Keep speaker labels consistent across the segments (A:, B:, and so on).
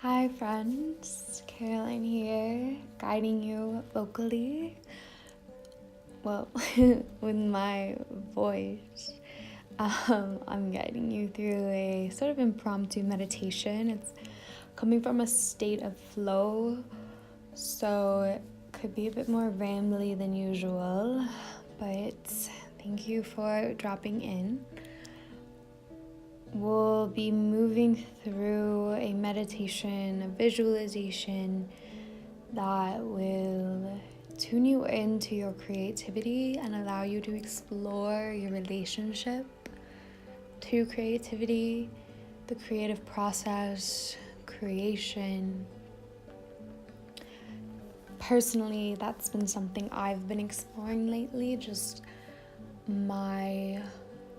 A: Hi friends, Caroline here, guiding you vocally, well, with my voice. I'm guiding you through a sort of impromptu meditation. It's coming from a state of flow, so it could be a bit more rambly than usual, but thank you for dropping in. We'll be moving through a meditation, a visualization that will tune you into your creativity and allow you to explore your relationship to creativity, the creative process, creation. Personally, that's been something I've been exploring lately, just my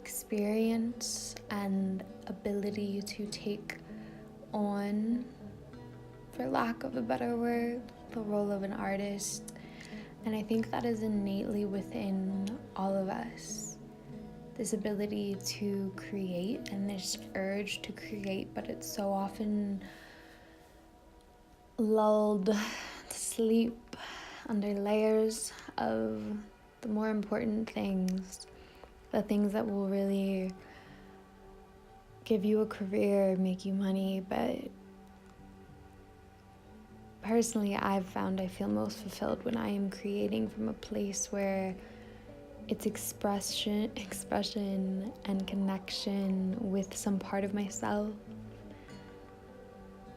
A: experience and ability to take on, for lack of a better word, the role of an artist. And I think that is innately within all of us, this ability to create and this urge to create, but it's so often lulled to sleep under layers of the more important things, the things that will really give you a career, make you money. But personally, I've found I feel most fulfilled when I am creating from a place where it's expression and connection with some part of myself,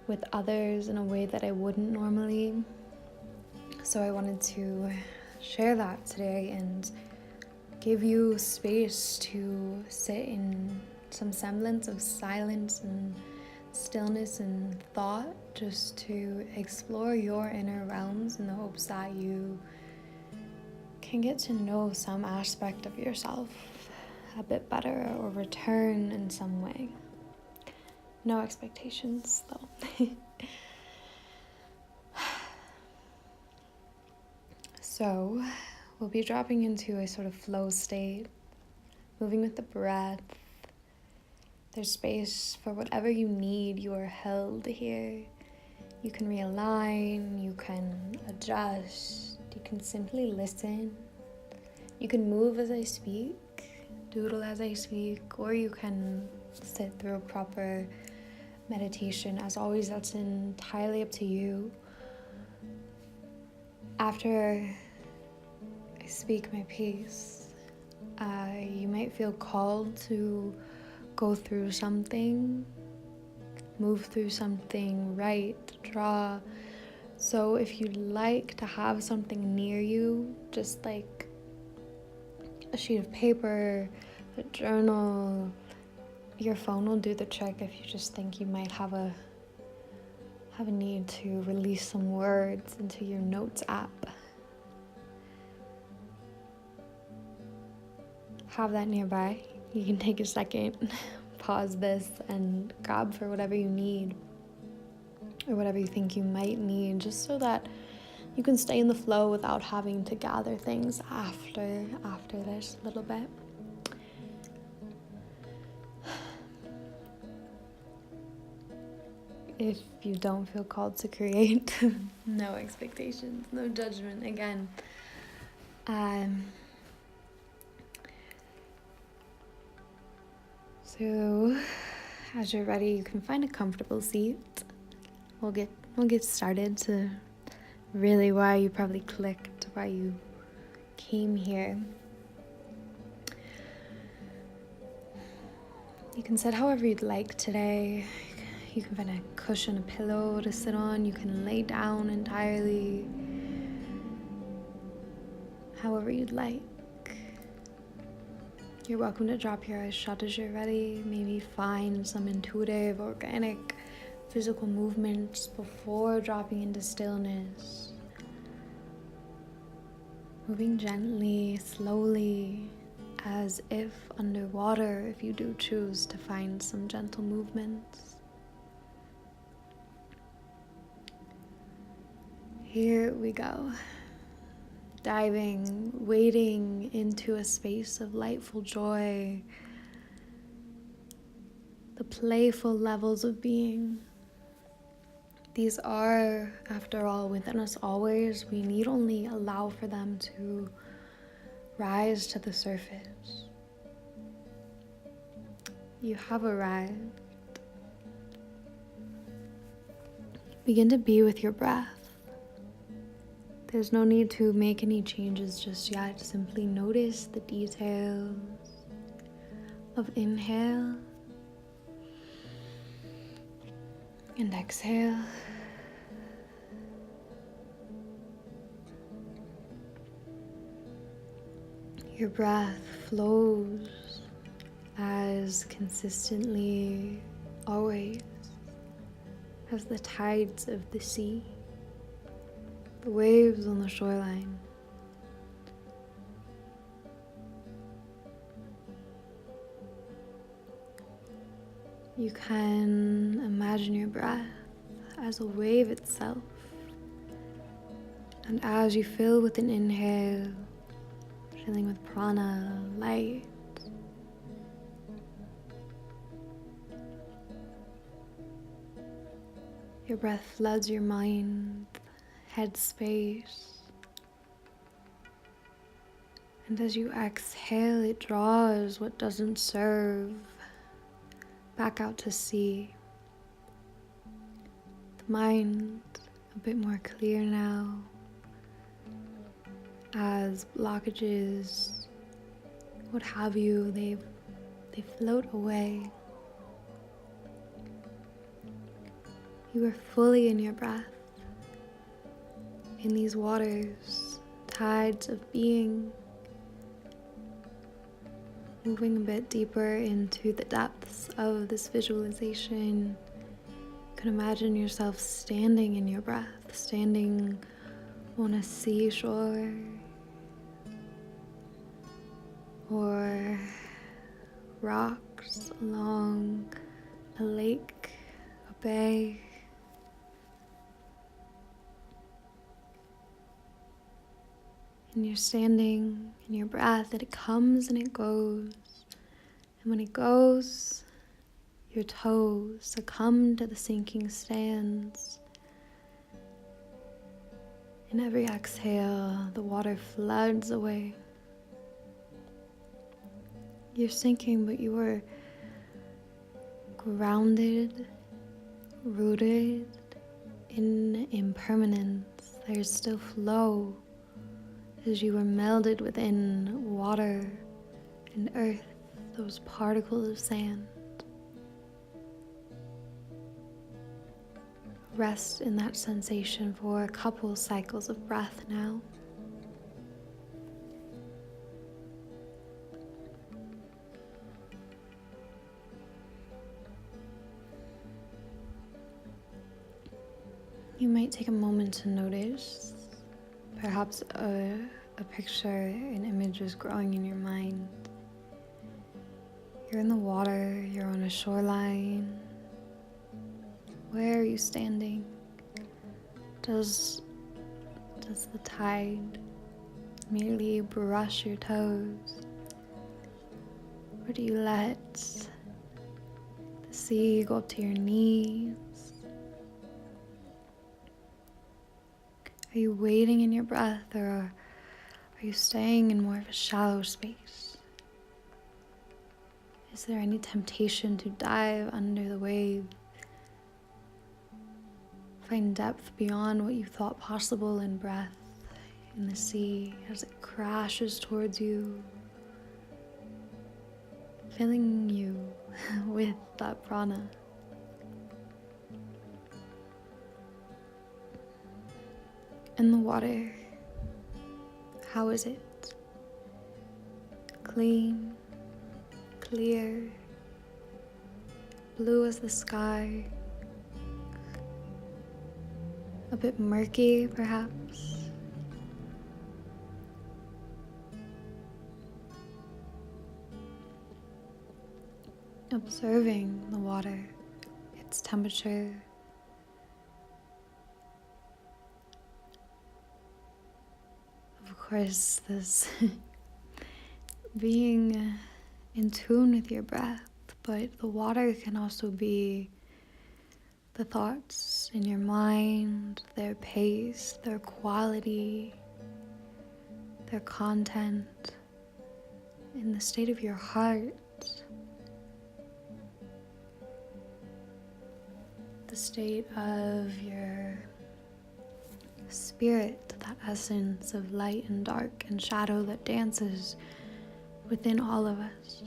A: with others in a way that I wouldn't normally. So I wanted to share that today and give you space to sit in some semblance of silence and stillness and thought, just to explore your inner realms in the hopes that you can get to know some aspect of yourself a bit better or return in some way. No expectations though. So we'll be dropping into a sort of flow state, moving with the breath. There's space for whatever you need. You are held here. You can realign, you can adjust, you can simply listen. You can move as I speak, doodle as I speak, or you can sit through a proper meditation. As always, that's entirely up to you. After I speak my piece, you might feel called to go through something, move through something, write, draw. So if you'd like to have something near you, just like a sheet of paper, a journal, your phone will do the trick if you just think you might have a need to release some words into your notes app. Have that nearby. You can take a second, pause this, and grab for whatever you need or whatever you think you might need, just so that you can stay in the flow without having to gather things after this a little bit. If you don't feel called to create, no expectations, no judgment again. So as you're ready, you can find a comfortable seat. We'll get started to really why you probably clicked, why you came here. You can sit however you'd like today. You can find a cushion, a pillow to sit on. You can lay down entirely, however you'd like. You're welcome to drop your eyes shut as you're ready. Maybe find some intuitive, organic, physical movements before dropping into stillness. Moving gently, slowly, as if underwater, if you do choose to find some gentle movements. Here we go. Wading into a space of lightful joy, the playful levels of being, These are, after all, within us always. We need only allow for them to rise to the surface. You have arrived. Begin to be with your breath. There's no need to make any changes just yet. Simply notice the details of inhale and exhale. Your breath flows as consistently, always, as the tides of the sea, the waves on the shoreline. You can imagine your breath as a wave itself, and as you fill with an inhale, filling with prana, light, your breath floods your mind, head space, and as you exhale, it draws what doesn't serve back out to sea. The mind a bit more clear now, as blockages, what have you, they float away. You are fully in your breath, in these waters, tides of being, moving a bit deeper into the depths of this visualization. You can imagine yourself standing in your breath, standing on a seashore or rocks along a lake, a bay. And you're standing in your breath, and it comes and it goes. And when it goes, your toes succumb to the sinking sands. In every exhale, the water floods away. You're sinking, but you are grounded, rooted in impermanence. There's still flow as you are melded within water and earth, those particles of sand. Rest in that sensation for a couple cycles of breath now. You might take a moment to notice, perhaps a picture, an image is growing in your mind. You're in the water, you're on a shoreline. Where are you standing? Does the tide merely brush your toes? Or do you let the sea go up to your knees? Are you waiting in your breath, or are you staying in more of a shallow space? Is there any temptation to dive under the wave? Find depth beyond what you thought possible in breath, in the sea, as it crashes towards you, filling you with that prana. In the water, how is it? Clean, clear, blue as the sky, a bit murky perhaps. Observing the water, its temperature. Of course, this being in tune with your breath, but the water can also be the thoughts in your mind, their pace, their quality, their content, in the state of your heart, the state of your spirit, that essence of light and dark and shadow that dances within all of us.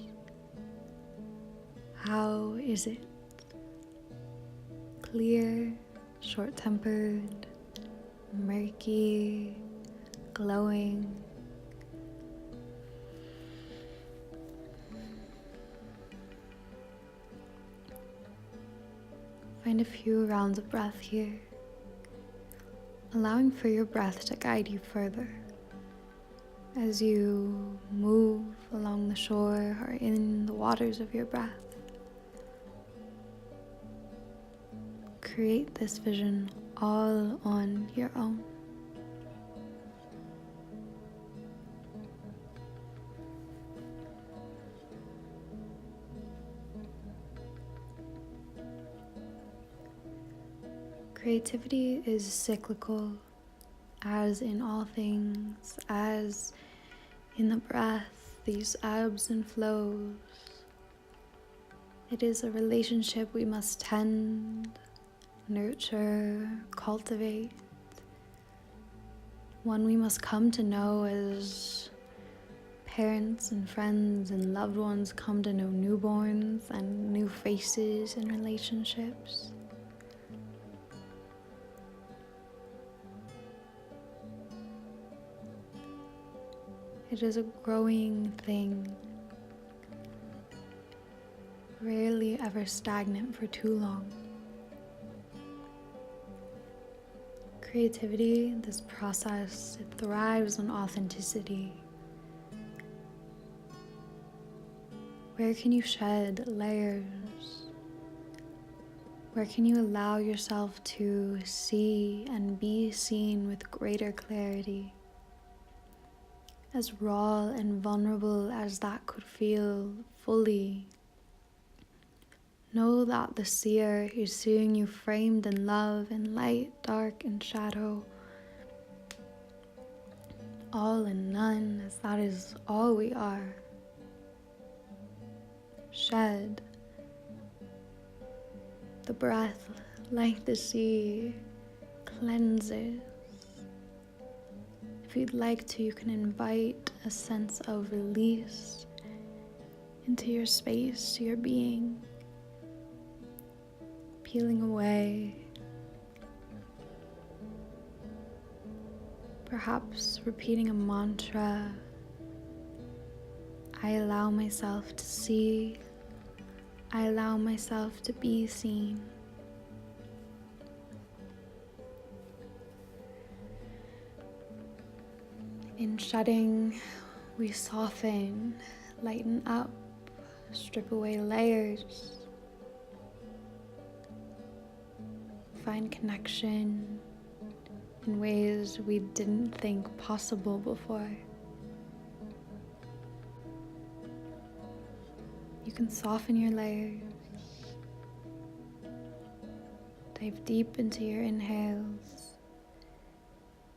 A: How is it? Clear, short-tempered, murky, glowing? Find a few rounds of breath here, allowing for your breath to guide you further as you move along the shore or in the waters of your breath. Create this vision all on your own. Creativity is cyclical, as in all things, as in the breath, these ebbs and flows. It is a relationship we must tend, nurture, cultivate. One we must come to know as parents and friends and loved ones come to know newborns and new faces in relationships. It is a growing thing, rarely ever stagnant for too long. Creativity, this process, it thrives on authenticity. Where can you shed layers? Where can you allow yourself to see and be seen with greater clarity? As raw and vulnerable as that could feel, fully know that the seer is seeing you framed in love and light, dark and shadow, all and none, as that is all we are. Shed. The breath, like the sea, cleanses. If you'd like to, you can invite a sense of release into your space, your being, peeling away, perhaps repeating a mantra. I allow myself to see, I allow myself to be seen. In shedding, we soften, lighten up, strip away layers, find connection in ways we didn't think possible before. You can soften your layers, dive deep into your inhales.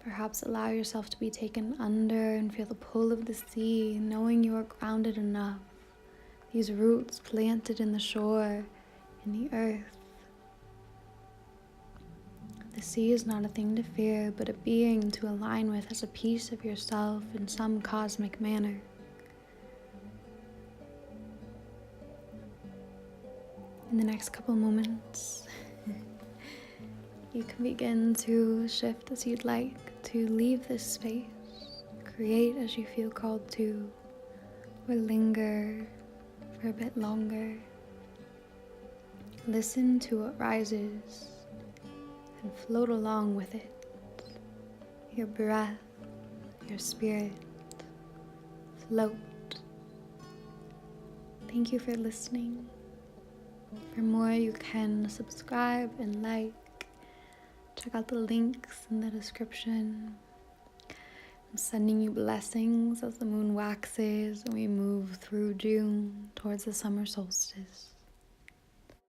A: Perhaps allow yourself to be taken under and feel the pull of the sea, knowing you are grounded enough. These roots planted in the shore, in the earth. The sea is not a thing to fear, but a being to align with as a piece of yourself in some cosmic manner. In the next couple moments, you can begin to shift as you'd like, to leave this space, create as you feel called to, or linger for a bit longer. Listen to what rises and float along with it. Your breath, your spirit, float. Thank you for listening. For more, you can subscribe and like. Check out the links in the description. I'm sending you blessings as the moon waxes and we move through June towards the summer solstice.